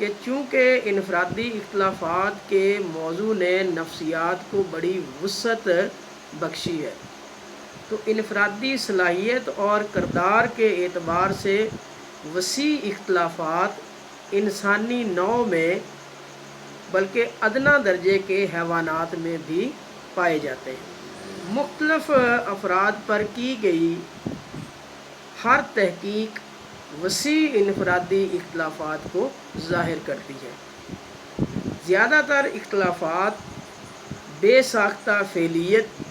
کہ چونکہ انفرادی اختلافات کے موضوع نے نفسیات کو بڑی وسعت بخشی ہے، تو انفرادی صلاحیت اور کردار کے اعتبار سے وسیع اختلافات انسانی نوع میں بلکہ ادنیٰ درجے کے حیوانات میں بھی پائے جاتے ہیں۔ مختلف افراد پر کی گئی ہر تحقیق وسیع انفرادی اختلافات کو ظاہر کرتی ہے۔ زیادہ تر اختلافات بے ساختہ فعلیت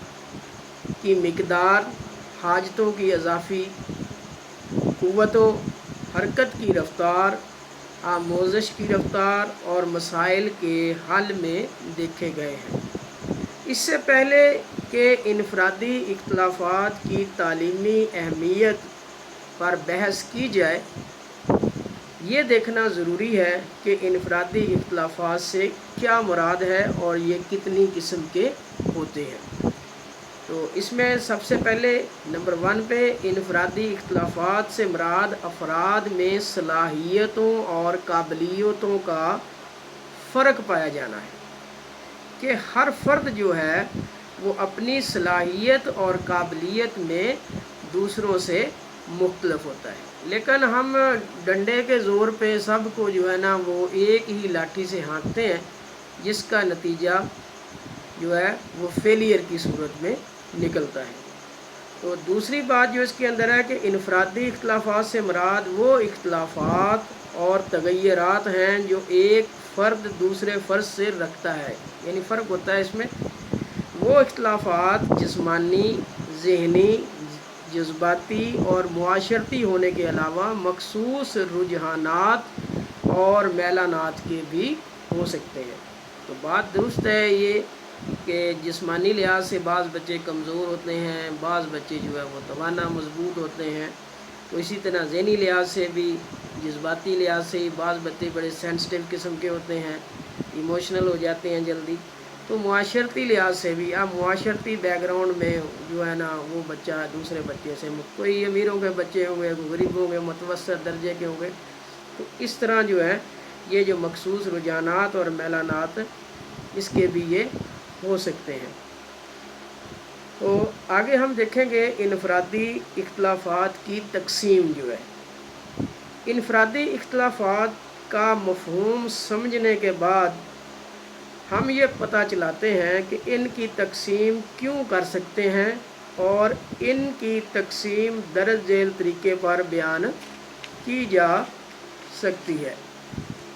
کی مقدار، حاجتوں کی اضافی قوت و حرکت کی رفتار، آموزش کی رفتار اور مسائل کے حل میں دیکھے گئے ہیں۔ اس سے پہلے کہ انفرادی اختلافات کی تعلیمی اہمیت پر بحث کی جائے، یہ دیکھنا ضروری ہے کہ انفرادی اختلافات سے کیا مراد ہے اور یہ کتنی قسم کے ہوتے ہیں۔ تو اس میں سب سے پہلے نمبر 1 پہ انفرادی اختلافات سے مراد افراد میں صلاحیتوں اور قابلیتوں کا فرق پایا جانا ہے، کہ ہر فرد جو ہے وہ اپنی صلاحیت اور قابلیت میں دوسروں سے مختلف ہوتا ہے، لیکن ہم ڈنڈے کے زور پہ سب کو جو ہے نا وہ ایک ہی لاٹھی سے ہانکتے ہیں، جس کا نتیجہ جو ہے وہ فیلئر کی صورت میں نکلتا ہے۔ تو دوسری بات جو اس کے اندر ہے کہ انفرادی اختلافات سے مراد وہ اختلافات اور تغیرات ہیں جو ایک فرد دوسرے فرد سے رکھتا ہے، یعنی فرق ہوتا ہے اس میں۔ وہ اختلافات جسمانی، ذہنی، جذباتی اور معاشرتی ہونے کے علاوہ مخصوص رجحانات اور میلانات کے بھی ہو سکتے ہیں۔ تو بات درست ہے یہ کہ جسمانی لحاظ سے بعض بچے کمزور ہوتے ہیں، بعض بچے جو ہے وہ توانا مضبوط ہوتے ہیں، تو اسی طرح ذہنی لحاظ سے بھی، جذباتی لحاظ سے ہی بعض بچے بڑے سینسٹیو قسم کے ہوتے ہیں، ایموشنل ہو جاتے ہیں جلدی۔ تو معاشرتی لحاظ سے بھی، اب معاشرتی بیک گراؤنڈ میں جو ہے نا وہ بچہ دوسرے بچے سے کوئی امیروں کے بچے ہوں گے، کوئی غریبوں کے متوسط درجے کے ہوں گے، تو اس طرح جو ہے یہ جو مخصوص رجحانات اور میلانات اس کے بھی یہ ہو سکتے ہیں۔ تو آگے ہم دیکھیں گے انفرادی اختلافات کی تقسیم جو ہے۔ انفرادی اختلافات کا مفہوم سمجھنے کے بعد ہم یہ پتہ چلاتے ہیں کہ ان کی تقسیم کیوں کر سکتے ہیں اور ان کی تقسیم درج ذیل طریقے پر بیان کی جا سکتی ہے۔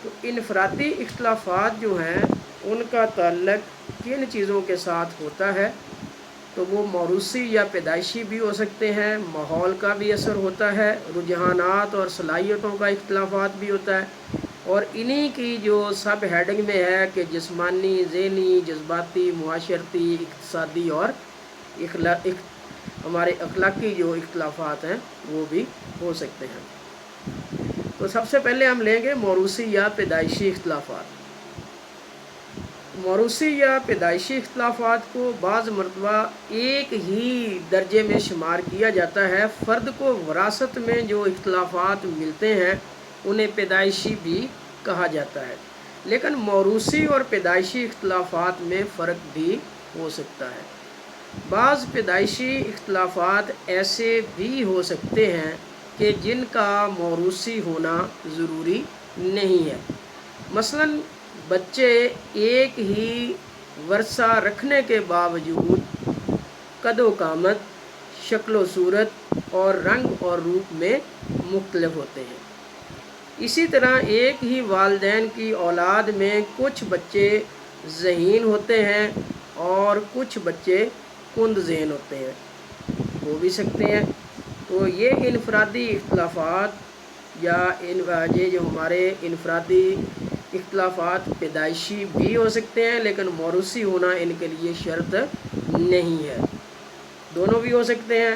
تو انفرادی اختلافات جو ہیں ان کا تعلق کن چیزوں کے ساتھ ہوتا ہے؟ تو وہ موروثی یا پیدائشی بھی ہو سکتے ہیں، ماحول کا بھی اثر ہوتا ہے، رجحانات اور صلاحیتوں کا اختلافات بھی ہوتا ہے، اور انہی کی جو سب ہیڈنگ میں ہے کہ جسمانی، ذہنی، جذباتی، معاشرتی، اقتصادی اور ہمارے اخلاقی جو اختلافات ہیں وہ بھی ہو سکتے ہیں۔ تو سب سے پہلے ہم لیں گے موروثی یا پیدائشی اختلافات۔ موروثی یا پیدائشی اختلافات کو بعض مرتبہ ایک ہی درجے میں شمار کیا جاتا ہے۔ فرد کو وراثت میں جو اختلافات ملتے ہیں انہیں پیدائشی بھی کہا جاتا ہے، لیکن موروثی اور پیدائشی اختلافات میں فرق بھی ہو سکتا ہے۔ بعض پیدائشی اختلافات ایسے بھی ہو سکتے ہیں کہ جن کا موروثی ہونا ضروری نہیں ہے۔ مثلاً بچے ایک ہی ورثہ رکھنے کے باوجود قد و قامت، شکل و صورت اور رنگ اور روپ میں مختلف ہوتے ہیں۔ اسی طرح ایک ہی والدین کی اولاد میں کچھ بچے ذہین ہوتے ہیں اور کچھ بچے کند ذہن ہوتے ہیں، ہو بھی سکتے ہیں۔ تو یہ انفرادی اختلافات یا یہ جو ہمارے انفرادی اختلافات پیدائشی بھی ہو سکتے ہیں، لیکن موروثی ہونا ان کے لیے شرط نہیں ہے، دونوں بھی ہو سکتے ہیں۔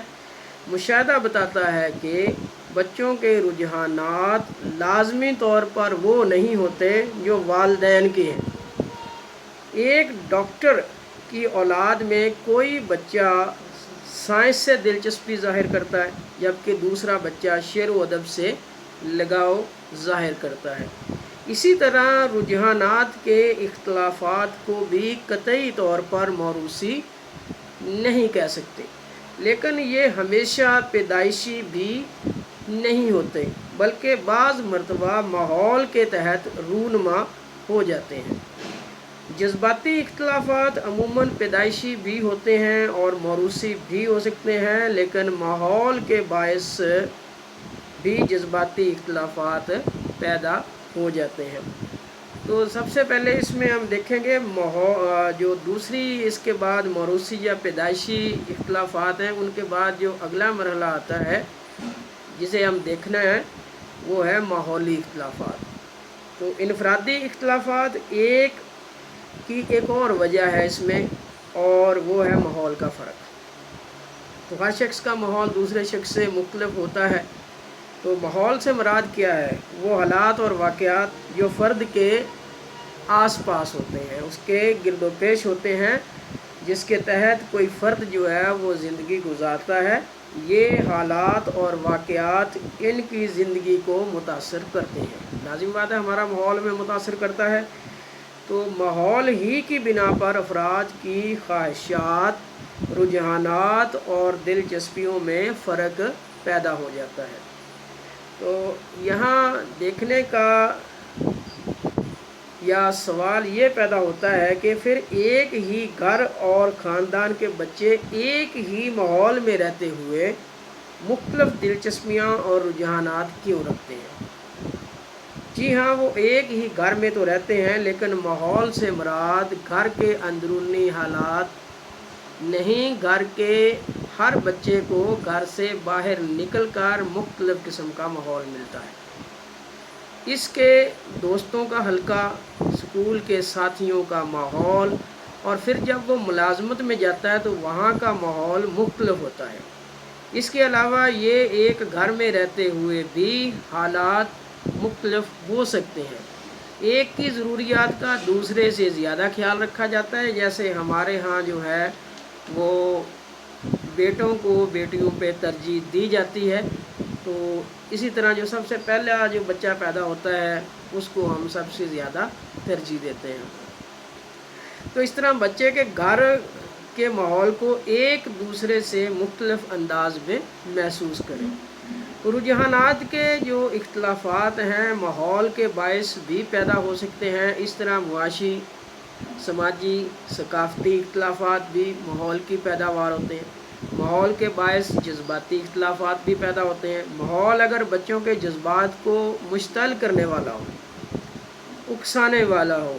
مشاہدہ بتاتا ہے کہ بچوں کے رجحانات لازمی طور پر وہ نہیں ہوتے جو والدین کے ہیں۔ ایک ڈاکٹر کی اولاد میں کوئی بچہ سائنس سے دلچسپی ظاہر کرتا ہے، جبکہ دوسرا بچہ شعر و ادب سے لگاؤ ظاہر کرتا ہے۔ اسی طرح رجحانات کے اختلافات کو بھی قطعی طور پر موروثی نہیں کہہ سکتے، لیکن یہ ہمیشہ پیدائشی بھی نہیں ہوتے، بلکہ بعض مرتبہ ماحول کے تحت رونما ہو جاتے ہیں۔ جذباتی اختلافات عموماً پیدائشی بھی ہوتے ہیں اور موروثی بھی ہو سکتے ہیں، لیکن ماحول کے باعث بھی جذباتی اختلافات پیدا ہو جاتے ہیں۔ تو سب سے پہلے اس میں ہم دیکھیں گے جو دوسری اس کے بعد موروثی یا پیدائشی اختلافات ہیں، ان کے بعد جو اگلا مرحلہ آتا ہے جسے ہم دیکھنا ہے وہ ہے ماحولی اختلافات۔ تو انفرادی اختلافات کی ایک اور وجہ ہے اس میں، اور وہ ہے ماحول کا فرق۔ تو ہر شخص کا ماحول دوسرے شخص سے مختلف ہوتا ہے۔ تو ماحول سے مراد کیا ہے؟ وہ حالات اور واقعات جو فرد کے آس پاس ہوتے ہیں، اس کے گرد و پیش ہوتے ہیں، جس کے تحت کوئی فرد جو ہے وہ زندگی گزارتا ہے۔ یہ حالات اور واقعات ان کی زندگی کو متاثر کرتے ہیں۔ لازم بات ہے ہمارا ماحول میں متاثر کرتا ہے۔ تو ماحول ہی کی بنا پر افراد کی خواہشات، رجحانات اور دلچسپیوں میں فرق پیدا ہو جاتا ہے۔ تو یہاں دیکھنے کا یا سوال یہ پیدا ہوتا ہے کہ پھر ایک ہی گھر اور خاندان کے بچے ایک ہی ماحول میں رہتے ہوئے مختلف دلچسپیاں اور رجحانات کیوں رکھتے ہیں؟ جی ہاں، وہ ایک ہی گھر میں تو رہتے ہیں، لیکن ماحول سے مراد گھر کے اندرونی حالات نہیں۔ گھر کے ہر بچے کو گھر سے باہر نکل کر مختلف قسم کا ماحول ملتا ہے۔ اس کے دوستوں کا حلقہ، اسکول کے ساتھیوں کا ماحول، اور پھر جب وہ ملازمت میں جاتا ہے تو وہاں کا ماحول مختلف ہوتا ہے۔ اس کے علاوہ یہ ایک گھر میں رہتے ہوئے بھی حالات مختلف ہو سکتے ہیں۔ ایک کی ضروریات کا دوسرے سے زیادہ خیال رکھا جاتا ہے، جیسے ہمارے ہاں جو ہے وہ بیٹوں کو بیٹیوں پہ ترجیح دی جاتی ہے، تو اسی طرح جو سب سے پہلا جو بچہ پیدا ہوتا ہے اس کو ہم سب سے زیادہ ترجیح دیتے ہیں۔ تو اس طرح بچے کے گھر کے ماحول کو ایک دوسرے سے مختلف انداز میں محسوس کریں۔ رجحانات کے جو اختلافات ہیں ماحول کے باعث بھی پیدا ہو سکتے ہیں۔ اس طرح معاشی، سماجی، ثقافتی اختلافات بھی ماحول کی پیداوار ہوتے ہیں۔ ماحول کے باعث جذباتی اختلافات بھی پیدا ہوتے ہیں۔ ماحول اگر بچوں کے جذبات کو مشتعل کرنے والا ہو، اکسانے والا ہو،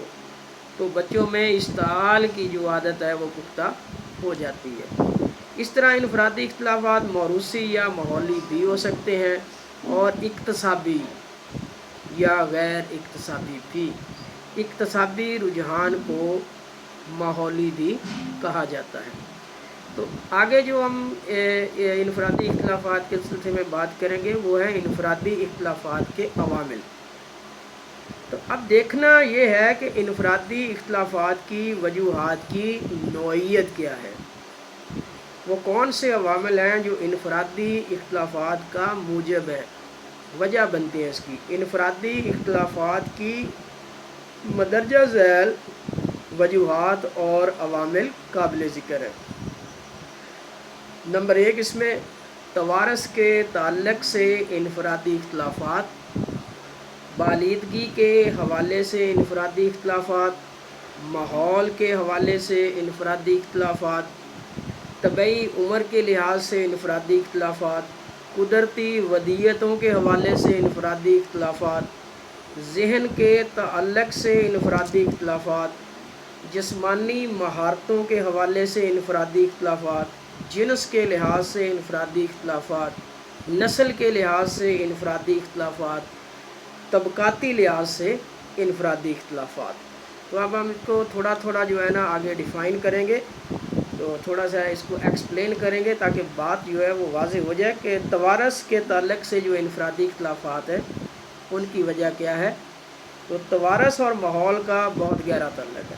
تو بچوں میں اشتعال کی جو عادت ہے وہ پختہ ہو جاتی ہے۔ اس طرح انفرادی اختلافات موروثی یا ماحولی بھی ہو سکتے ہیں، اور اکتسابی یا غیر اکتسابی بھی۔ اکتسابی رجحان کو ماحولی بھی کہا جاتا ہے۔ تو آگے جو ہم انفرادی اختلافات کے سلسلے میں بات کریں گے وہ ہے انفرادی اختلافات کے عوامل۔ تو اب دیکھنا یہ ہے کہ انفرادی اختلافات کی وجوہات کی نوعیت کیا ہے۔ وہ کون سے عوامل ہیں جو انفرادی اختلافات کا موجب ہے، وجہ بنتی ہیں اس کی۔ انفرادی اختلافات کی مندرجہ ذیل وجوہات اور عوامل قابل ذکر ہے۔ نمبر 1، اس میں توارث کے تعلق سے انفرادی اختلافات، بالغی کے حوالے سے انفرادی اختلافات، ماحول کے حوالے سے انفرادی اختلافات، طبعی عمر کے لحاظ سے انفرادی اختلافات، قدرتی ودیعتوں کے حوالے سے انفرادی اختلافات، ذہن کے تعلق سے انفرادی اختلافات، جسمانی مہارتوں کے حوالے سے انفرادی اختلافات، جنس کے لحاظ سے انفرادی اختلافات، نسل کے لحاظ سے انفرادی اختلافات، طبقاتی لحاظ سے انفرادی اختلافات۔ تو اب ہم اس کو تھوڑا تھوڑا جو ہے نا آگے ڈیفائن کریں گے، تو تھوڑا سا اس کو ایکسپلین کریں گے تاکہ بات جو ہے وہ واضح ہو جائے کہ توارث کے تعلق سے جو انفرادی اختلافات ہیں ان کی وجہ کیا ہے۔ تو توارث اور ماحول کا بہت گہرا تعلق ہے۔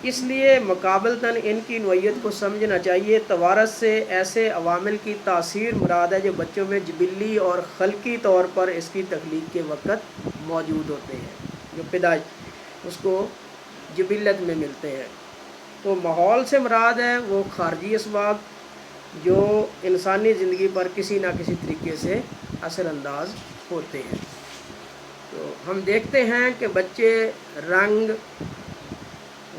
اس لیے مقابلتاً ان کی نوعیت کو سمجھنا چاہیے۔ توارث سے ایسے عوامل کی تاثیر مراد ہے جو بچوں میں جبلی اور خلقی طور پر اس کی تخلیق کے وقت موجود ہوتے ہیں، جو پیدائش اس کو جبلت میں ملتے ہیں۔ تو ماحول سے مراد ہے وہ خارجی اسباب جو انسانی زندگی پر کسی نہ کسی طریقے سے اثر انداز ہوتے ہیں۔ تو ہم دیکھتے ہیں کہ بچے رنگ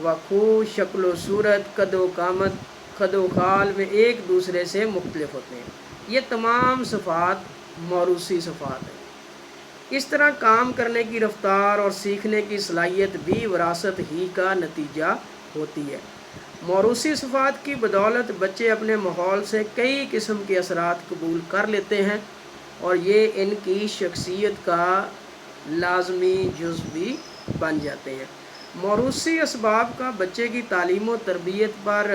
و خو، شکل و صورت، قد و قامت، خد و خال میں ایک دوسرے سے مختلف ہوتے ہیں۔ یہ تمام صفات موروثی صفات ہیں۔ اس طرح کام کرنے کی رفتار اور سیکھنے کی صلاحیت بھی وراثت ہی کا نتیجہ ہوتی ہے۔ موروثی صفات کی بدولت بچے اپنے ماحول سے کئی قسم کے اثرات قبول کر لیتے ہیں اور یہ ان کی شخصیت کا لازمی جز بھی بن جاتے ہیں۔ موروثی اسباب کا بچے کی تعلیم و تربیت پر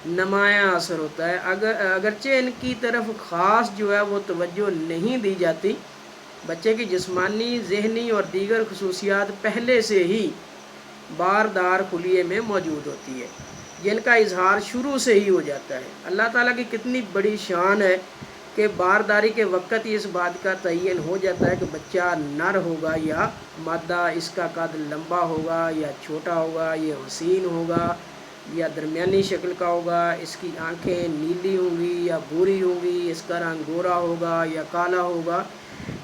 نمایاں اثر ہوتا ہے۔ اگرچہ ان کی طرف خاص جو ہے وہ توجہ نہیں دی جاتی، بچے کی جسمانی، ذہنی اور دیگر خصوصیات پہلے سے ہی باردار خلیے میں موجود ہوتی ہے، جن کا اظہار شروع سے ہی ہو جاتا ہے۔ اللہ تعالیٰ کی کتنی بڑی شان ہے کہ بارداری کے وقت ہی اس بات کا تعین ہو جاتا ہے کہ بچہ نر ہوگا یا مادہ، اس کا قد لمبا ہوگا یا چھوٹا ہوگا، یہ حسین ہوگا یا درمیانی شکل کا ہوگا، اس کی آنکھیں نیلی ہوں گی یا بھوری ہوں گی، اس کا رنگ گورا ہوگا یا کالا ہوگا،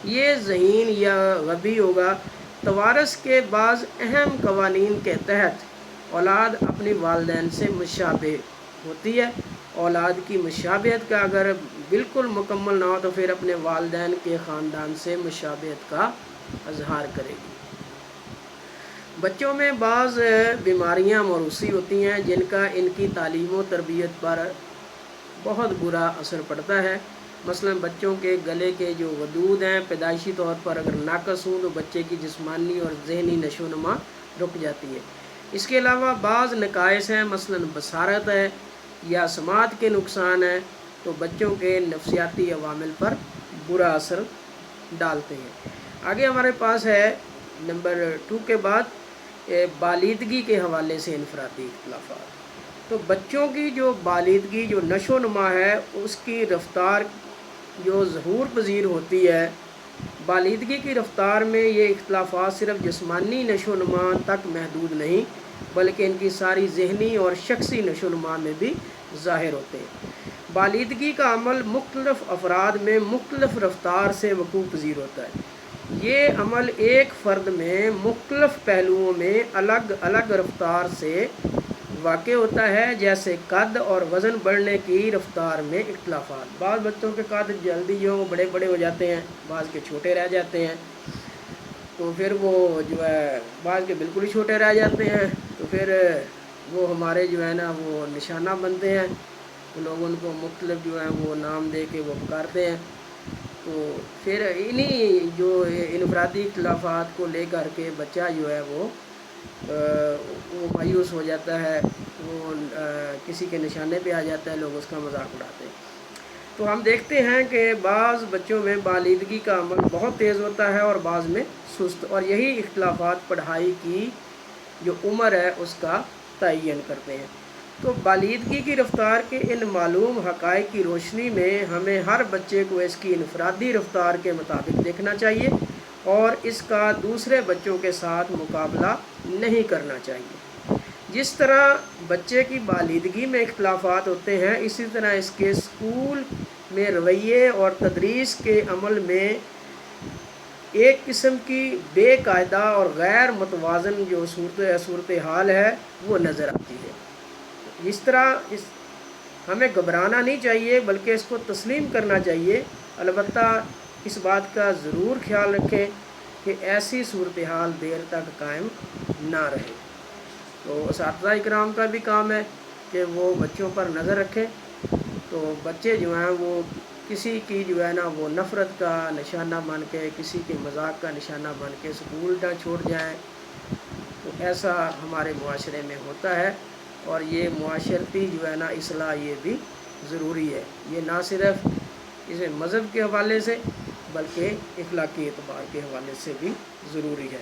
یہ ذہین یا غبی ہوگا۔ توارث کے بعض اہم قوانین کے تحت اولاد اپنی والدین سے مشابہ ہوتی ہے۔ اولاد کی مشابہت کا اگر بالکل مکمل نہ ہو تو پھر اپنے والدین کے خاندان سے مشابہت کا اظہار کرے گی۔ بچوں میں بعض بیماریاں موروثی ہوتی ہیں جن کا ان کی تعلیم و تربیت پر بہت برا اثر پڑتا ہے۔ مثلا بچوں کے گلے کے جو غدود ہیں پیدائشی طور پر اگر ناقص ہوں تو بچے کی جسمانی اور ذہنی نشو و نما رک جاتی ہے۔ اس کے علاوہ بعض نقائص ہیں، مثلا بصارت ہے یا سماعت کے نقصان ہیں، تو بچوں کے نفسیاتی عوامل پر برا اثر ڈالتے ہیں۔ آگے ہمارے پاس ہے نمبر 2 کے بعد بالیدگی کے حوالے سے انفرادی اختلافات۔ تو بچوں کی جو بالیدگی، جو نشو و نما ہے، اس کی رفتار جو ظہور پذیر ہوتی ہے، بالیدگی کی رفتار میں یہ اختلافات صرف جسمانی نشو و نما تک محدود نہیں بلکہ ان کی ساری ذہنی اور شخصی نشو و نما میں بھی ظاہر ہوتے ہیں۔ بالیدگی کا عمل مختلف افراد میں مختلف رفتار سے وقوع پذیر ہوتا ہے۔ یہ عمل ایک فرد میں مختلف پہلوؤں میں الگ الگ رفتار سے واقع ہوتا ہے، جیسے قد اور وزن بڑھنے کی رفتار میں اختلافات۔ بعض بچوں کے قد جلدی جو بڑے بڑے ہو جاتے ہیں، بعض کے چھوٹے رہ جاتے ہیں، تو پھر وہ جو ہے بعض کے بالکل ہی چھوٹے رہ جاتے ہیں، تو پھر وہ ہمارے جو ہے نا وہ نشانہ بنتے ہیں، لوگ ان کو مختلف جو ہیں وہ نام دے کے وہ پکارتے ہیں۔ تو پھر انہی جو انفرادی اختلافات کو لے کر کے بچہ جو ہے وہ مایوس ہو جاتا ہے، وہ کسی کے نشانے پہ آ جاتا ہے، لوگ اس کا مذاق اڑاتے ہیں۔ تو ہم دیکھتے ہیں کہ بعض بچوں میں بالیدگی کا عمل بہت تیز ہوتا ہے اور بعض میں سست، اور یہی اختلافات پڑھائی کی جو عمر ہے اس کا تعین کرتے ہیں۔ تو بالیدگی کی رفتار کے ان معلوم حقائق کی روشنی میں ہمیں ہر بچے کو اس کی انفرادی رفتار کے مطابق دیکھنا چاہیے اور اس کا دوسرے بچوں کے ساتھ مقابلہ نہیں کرنا چاہیے۔ جس طرح بچے کی بالیدگی میں اختلافات ہوتے ہیں، اسی طرح اس کے اسکول میں رویے اور تدریس کے عمل میں ایک قسم کی بے قاعدہ اور غیر متوازن جو صورتحال ہے وہ نظر آتی ہے۔ اس طرح ہمیں گھبرانا نہیں چاہیے بلکہ اس کو تسلیم کرنا چاہیے، البتہ اس بات کا ضرور خیال رکھیں کہ ایسی صورتحال دیر تک قائم نہ رہے۔ تو اساتذہ اکرام کا بھی کام ہے کہ وہ بچوں پر نظر رکھیں، تو بچے جو ہیں وہ کسی کی جو ہے نا وہ نفرت کا نشانہ بن کے، کسی کے مذاق کا نشانہ بن کے اسکول نہ چھوڑ جائیں۔ تو ایسا ہمارے معاشرے میں ہوتا ہے اور یہ معاشرتی جو ہے نا اصلاح یہ بھی ضروری ہے۔ یہ نہ صرف اسے مذہب کے حوالے سے بلکہ اخلاقی اعتبار کے حوالے سے بھی ضروری ہے۔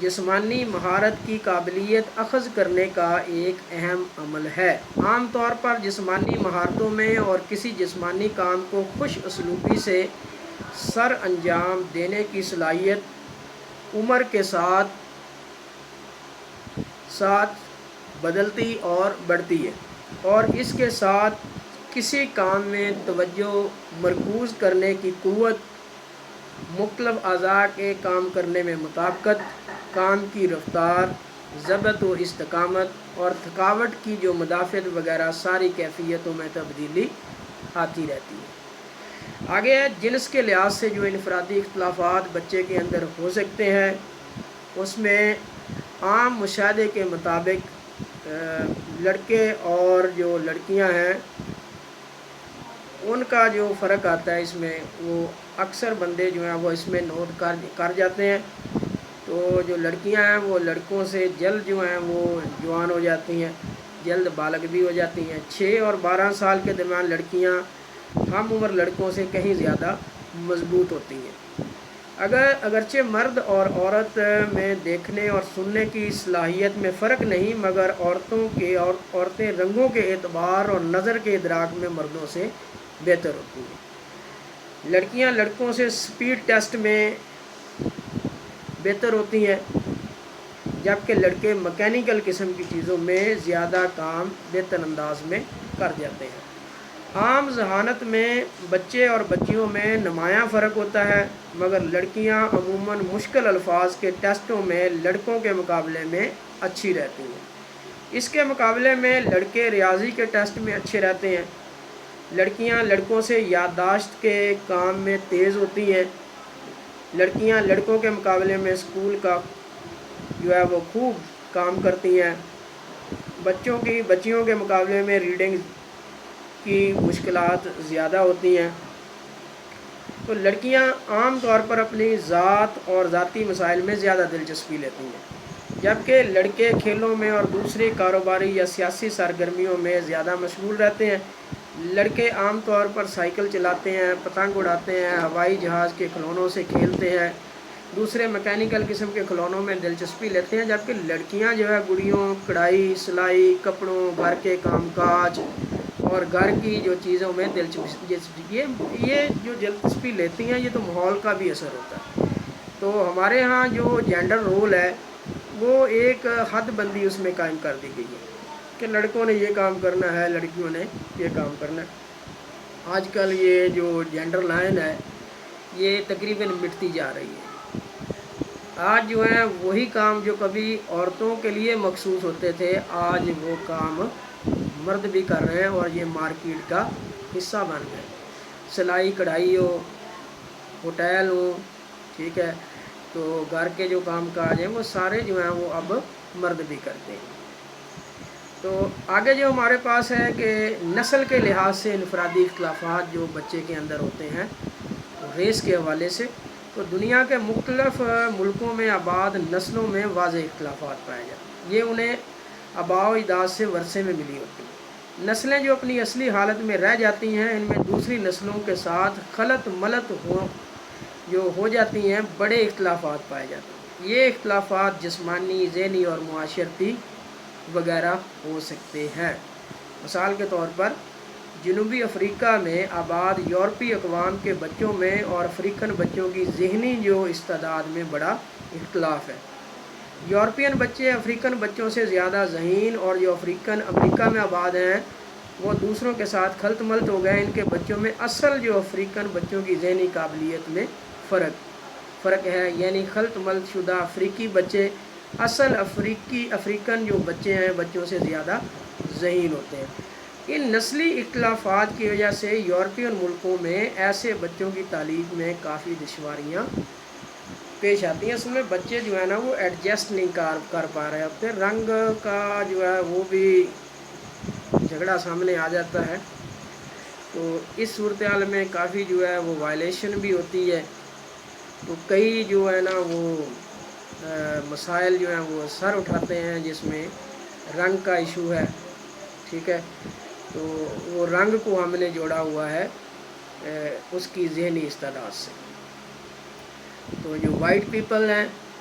جسمانی مہارت کی قابلیت اخذ کرنے کا ایک اہم عمل ہے۔ عام طور پر جسمانی مہارتوں میں اور کسی جسمانی کام کو خوش اسلوبی سے سر انجام دینے کی صلاحیت عمر کے ساتھ بدلتی اور بڑھتی ہے، اور اس کے ساتھ کسی کام میں توجہ مرکوز کرنے کی قوت، مختلف اعضاء کے کام کرنے میں مطابقت، کام کی رفتار، ضبط و استقامت اور تھکاوٹ کی جو مدافعت وغیرہ ساری کیفیتوں میں تبدیلی آتی رہتی ہے۔ آگے جنس کے لحاظ سے جو انفرادی اختلافات بچے کے اندر ہو سکتے ہیں، اس میں عام مشاہدے کے مطابق لڑکے اور جو لڑکیاں ہیں ان کا جو فرق آتا ہے اس میں، وہ اکثر بندے جو ہیں وہ اس میں نوٹ کر جاتے ہیں۔ تو جو لڑکیاں ہیں وہ لڑکوں سے جلد جو ہیں وہ جوان ہو جاتی ہیں، جلد بالغ بھی ہو جاتی ہیں۔ 6 اور 12 سال کے درمیان لڑکیاں ہم عمر لڑکوں سے کہیں زیادہ مضبوط ہوتی ہیں۔ اگرچہ مرد اور عورت میں دیکھنے اور سننے کی صلاحیت میں فرق نہیں، مگر عورتیں رنگوں کے اعتبار اور نظر کے ادراک میں مردوں سے بہتر ہوتی ہیں۔ لڑکیاں لڑکوں سے سپیڈ ٹیسٹ میں بہتر ہوتی ہیں، جبکہ لڑکے مکینیکل قسم کی چیزوں میں زیادہ کام بہتر انداز میں کر جاتے ہیں۔ عام ذہانت میں بچے اور بچیوں میں نمایاں فرق ہوتا ہے، مگر لڑکیاں عموماً مشکل الفاظ کے ٹیسٹوں میں لڑکوں کے مقابلے میں اچھی رہتی ہیں۔ اس کے مقابلے میں لڑکے ریاضی کے ٹیسٹ میں اچھے رہتے ہیں۔ لڑکیاں لڑکوں سے یادداشت کے کام میں تیز ہوتی ہیں۔ لڑکیاں لڑکوں کے مقابلے میں اسکول کا جو ہے وہ خوب کام کرتی ہیں۔ بچیوں کے مقابلے میں ریڈنگ کی مشکلات زیادہ ہوتی ہیں۔ تو لڑکیاں عام طور پر اپنی ذات اور ذاتی مسائل میں زیادہ دلچسپی لیتی ہیں، جبکہ لڑکے کھیلوں میں اور دوسری کاروباری یا سیاسی سرگرمیوں میں زیادہ مشغول رہتے ہیں۔ لڑکے عام طور پر سائیکل چلاتے ہیں، پتنگ اڑاتے ہیں، ہوائی جہاز کے کھلونوں سے کھیلتے ہیں، دوسرے میکینیکل قسم کے کھلونوں میں دلچسپی لیتے ہیں، جبکہ لڑکیاں جو ہے گڑیوں، کڑھائی، سلائی، کپڑوں، گھر کے کام کاج اور گھر کی جو چیزوں میں یہ جو دلچسپی لیتی ہیں، یہ تو ماحول کا بھی اثر ہوتا ہے۔ تو ہمارے ہاں جو جینڈر رول ہے وہ ایک حد بندی اس میں قائم کر دی گئی ہے کہ لڑکوں نے یہ کام کرنا ہے، لڑکیوں نے یہ کام کرنا ہے۔ آج کل یہ جو جینڈر لائن ہے یہ تقریباً مٹتی جا رہی ہے۔ آج جو ہے وہی کام جو کبھی عورتوں کے لیے مخصوص ہوتے تھے، آج وہ کام مرد بھی کر رہے ہیں اور یہ مارکیٹ کا حصہ بن گئے۔ سلائی کڑھائی ہو، ہوٹل ہو، ٹھیک ہے، تو گھر کے جو کام کاج ہیں وہ سارے جو ہیں وہ اب مرد بھی کرتے ہیں۔ تو آگے جو ہمارے پاس ہے کہ نسل کے لحاظ سے انفرادی اختلافات جو بچے کے اندر ہوتے ہیں ریس کے حوالے سے، تو دنیا کے مختلف ملکوں میں آباد نسلوں میں واضح اختلافات پائے جاتے ہیں۔ یہ انہیں آباء و اجداد سے ورثے میں ملی ہوتی ہیں۔ نسلیں جو اپنی اصلی حالت میں رہ جاتی ہیں، ان میں دوسری نسلوں کے ساتھ خلط ملط ہو جاتی ہیں، بڑے اختلافات پائے جاتے ہیں۔ یہ اختلافات جسمانی، ذہنی اور معاشرتی وغیرہ ہو سکتے ہیں۔ مثال کے طور پر جنوبی افریقہ میں آباد یورپی اقوام کے بچوں میں اور افریقن بچوں کی ذہنی جو استعداد میں بڑا اختلاف ہے۔ یورپین بچے افریقن بچوں سے زیادہ ذہین، اور جو افریقن امریکہ میں آباد ہیں وہ دوسروں کے ساتھ خلط ملط ہو گئے۔ ان کے بچوں میں اصل جو افریقن بچوں کی ذہنی قابلیت میں فرق ہے، یعنی خلط ملط شدہ افریقی بچے اصل افریقن جو بچے ہیں بچوں سے زیادہ ذہین ہوتے ہیں۔ ان نسلی اختلافات کی وجہ سے یورپین ملکوں میں ایسے بچوں کی تعلیم میں کافی دشواریاں پیش آتی ہیں۔ اس میں بچے جو ہے نا وہ ایڈجسٹ نہیں کر پا رہے ہوتے، رنگ کا جو ہے وہ بھی جھگڑا سامنے آ جاتا ہے۔ تو اس صورتحال میں کافی جو ہے وہ وائلیشن بھی ہوتی ہے۔ تو کئی جو ہے نا وہ مسائل جو ہیں وہ سر اٹھاتے ہیں، جس میں رنگ کا ایشو ہے، ٹھیک ہے۔ تو وہ رنگ کو ہم نے جوڑا ہوا ہے اس کی ذہنی استعداد سے۔ تو جو وائٹ پیپل ہیں